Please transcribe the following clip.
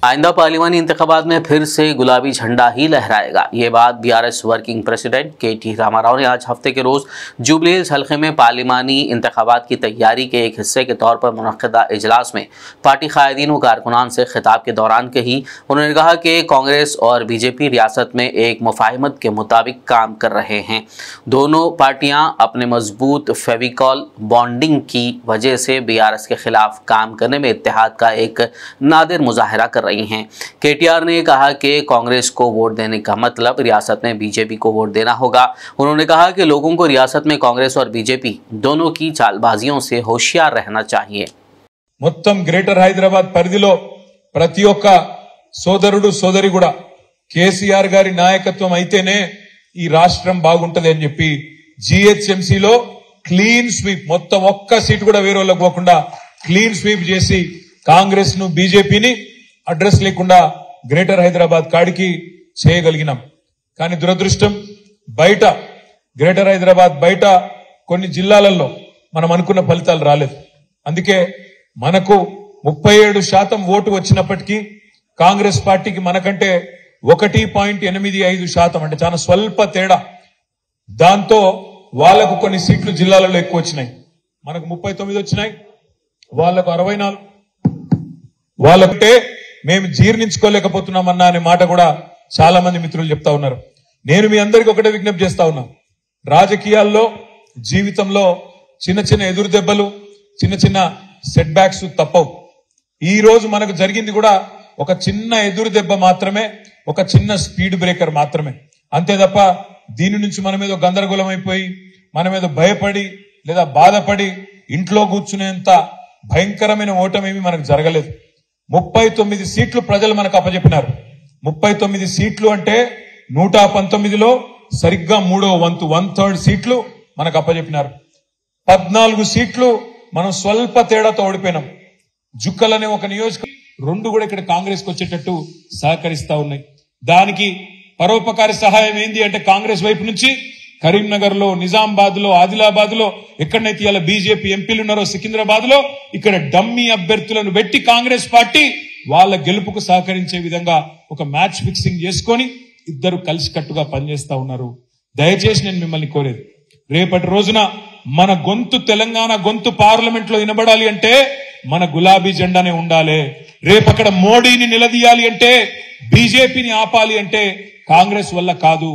आइंदा पार्लिमानी इंतखाबात में फिर से गुलाबी झंडा ही लहराएगा। ये बात बीआरएस वर्किंग प्रेसिडेंट के.टी. रामाराव ने आज हफ्ते के रोज जुबली हिल्स हल्के में पार्लिमानी इंतखाबात की तैयारी के एक हिस्से के तौर पर मुनक्किदा इजलास में पार्टी कायदीन व कारकुनान से खिताब के दौरान कही। उन्होंने कहा कि कांग्रेस और बीजेपी रियासत में एक मुफाहिमत के मुताबिक काम कर रहे हैं। दोनों पार्टियां अपने मजबूत फेविकॉल बॉन्डिंग की वजह से बीआरएस के खिलाफ काम करने में इत्तेहाद का एक नादिर मुजाहरा कर रही हैं। केटीआर ने कहा कि कांग्रेस को वोट देने का मतलब रियासत में बीजेपी को वोट देना होगा। उन्होंने कहा कि लोगों को रियासत में कांग्रेस और बीजेपी दोनों की चालबाजियों से होशियार रहना चाहिए। మొత్తం గ్రేటర్ హైదరాబాద్ పరిధిలో ప్రతి ఒక్క సోదరుడు సోదరి కూడా కేసీఆర్ గారి నాయకత్వం అయితేనే ఈ రాష్ట్రం బాగుంటది అని చెప్పి జీహెచ్ఎంసీలో క్లీన్ స్వీప్ మొత్తం ఒక్క సీట్ కూడా వేరే వాళ్ళకి పోకుండా క్లీన్ స్వీప్ చేసి కాంగ్రెస్ ను బీజేపీని అడ్రస్ లేకుండా గ్రేటర్ హైదరాబాద్ కాడికి చేయగలిగినాం। కానీ దురదృష్టం బయట గ్రేటర్ హైదరాబాద్ బయట కొన్ని జిల్లాలలో మనం అనుకున్న ఫలితాలు రాలేదు। అందుకే మనకు 37% ఓటు వచ్చినప్పటికీ కాంగ్రెస్ పార్టీకి మనకంటే 1.85% అంటే చాలా స్వల్ప తేడా। దాంతో వాళ్ళకు కొన్ని సీట్లు జిల్లాలలో ఎక్కువ వచ్చినాయి। మనకు 39 వచ్చినాయి, వాళ్ళకు 64। వాళ్ళకంటే మేము జీర్ణించుకోలేకపోతున్నామన్నా అనే మాట కూడా చాలా మంది మిత్రులు చెప్తా ఉన్నారు। నేను మీ అందరికీ ఒకటే విజ్ఞప్తి చేస్తా ఉన్నా, రాజకీయాల్లో జీవితంలో చిన్న చిన్న ఎదురు దెబ్బలు చిన్న చిన్న సెట్ బ్యాక్స్ తప్పవు। ఈ రోజు మనకు జరిగింది కూడా ఒక చిన్న ఎదురు దెబ్బ మాత్రమే, ఒక చిన్న స్పీడ్ బ్రేకర్ మాత్రమే, అంతే తప్ప దీని నుంచి మన మీద గందరగోళం అయిపోయి మన మీద భయపడి లేదా బాధపడి ఇంట్లో కూర్చునేంత భయంకరమైన ఓటమేమి మనకు జరగలేదు। 39 సీట్లు ప్రజలు మనకు అప్పచెప్పినారు। 39 సీట్లు అంటే 119లో సరిగ్గా మూడో వంతు 1/3 సీట్లు మనకు అప్పచెప్పినారు। 14 సీట్లు మనం స్వల్ప తేడాతో ఓడిపోయినాం। జుక్కలనే ఒక నియోజకవర్గం 2 కూడా ఇక్కడ కాంగ్రెస్ కు వచ్చేటట్టు సహకరిస్తా ఉన్నాయి। దానికి పరోపకారి సహాయం ఏంది అంటే కాంగ్రెస్ వైపు నుంచి కరీంనగర్ లో, నిజామాబాద్ లో, ఆదిలాబాద్ లో, ఎక్కడైతే ఇలా బీజేపీ ఎంపీలు ఉన్నారో సికింద్రాబాద్ లో ఇక్కడ డమ్మీ అభ్యర్థులను పెట్టి కాంగ్రెస్ పార్టీ వాళ్ళ గెలుపుకు సహకరించే విధంగా ఒక మ్యాచ్ ఫిక్సింగ్ చేసుకొని ఇద్దరు కలిసికట్టుగా పనిచేస్తా ఉన్నారు। దయచేసి నేను మిమ్మల్ని కోరేది, రేపటి రోజున మన గొంతు తెలంగాణ గొంతు పార్లమెంట్ లో వినబడాలి అంటే మన గులాబీ జెండానే ఉండాలి। రేపక్కడ మోడీని నిలదీయాలి అంటే, బీజేపీని ఆపాలి అంటే కాంగ్రెస్ వల్ల కాదు।